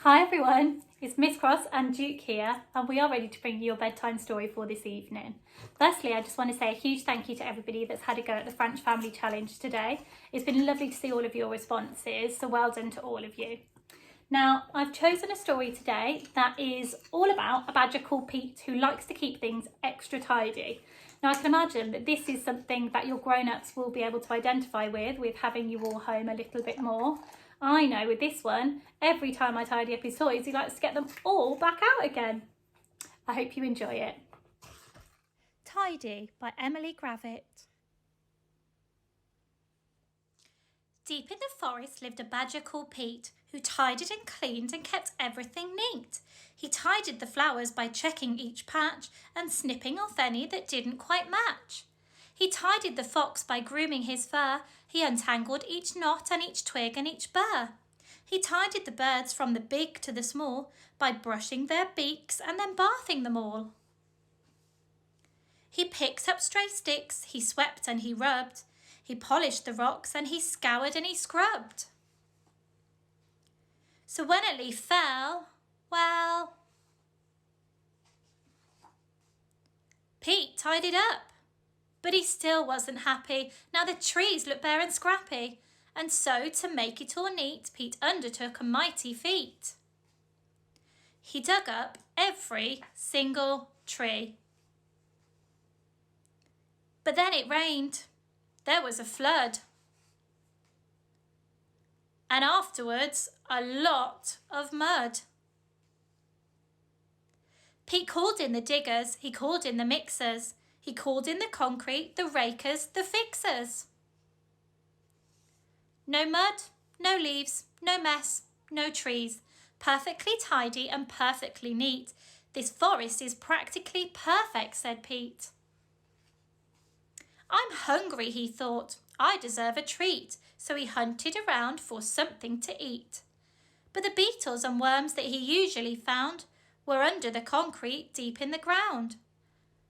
Hi everyone, it's Miss Cross and Duke here, and we are ready to bring you your bedtime story for this evening. Firstly, I just want to say a huge thank you to everybody that's had a go at the Franche Family Challenge today. It's been lovely to see all of your responses, so well done to all of you. Now, I've chosen a story today that is all about a badger called Pete who likes to keep things extra tidy. Now, I can imagine that this is something that your grown-ups will be able to identify with having you all home a little bit more. I know with this one, every time I tidy up his toys, he likes to get them all back out again. I hope you enjoy it. Tidy by Emily Gravitt. Deep in the forest lived a badger called Pete, who tidied and cleaned and kept everything neat. He tidied the flowers by checking each patch and snipping off any that didn't quite match. He tidied the fox by grooming his fur. He untangled each knot and each twig and each burr. He tidied the birds from the big to the small by brushing their beaks and then bathing them all. He picked up stray sticks, he swept and he rubbed. He polished the rocks and he scoured and he scrubbed. So when a leaf fell, well, Pete tidied up. But he still wasn't happy. Now the trees looked bare and scrappy. And so, to make it all neat, Pete undertook a mighty feat. He dug up every single tree. But then it rained. There was a flood. And afterwards, a lot of mud. Pete called in the diggers, he called in the mixers. He called in the concrete, the rakers, the fixers. No mud, no leaves, no mess, no trees. Perfectly tidy and perfectly neat. This forest is practically perfect, said Pete. I'm hungry, he thought. I deserve a treat. So he hunted around for something to eat. But the beetles and worms that he usually found were under the concrete deep in the ground.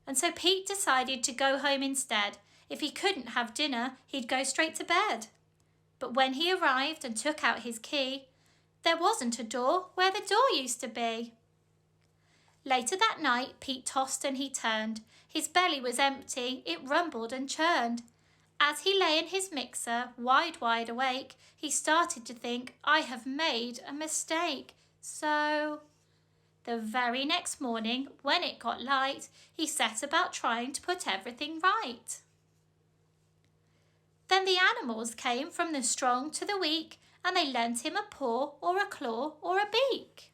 And so Pete decided to go home instead. If he couldn't have dinner, he'd go straight to bed. But when he arrived and took out his key, there wasn't a door where the door used to be. Later that night, Pete tossed and he turned. His belly was empty, it rumbled and churned. As he lay in his mixer, wide awake, he started to think, I have made a mistake. So the very next morning, when it got light, he set about trying to put everything right. Then the animals came from the strong to the weak, and they lent him a paw or a claw or a beak.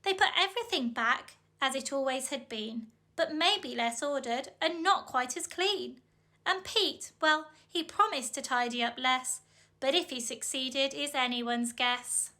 They put everything back as it always had been, but maybe less ordered and not quite as clean. And Pete, well, he promised to tidy up less, but if he succeeded is anyone's guess.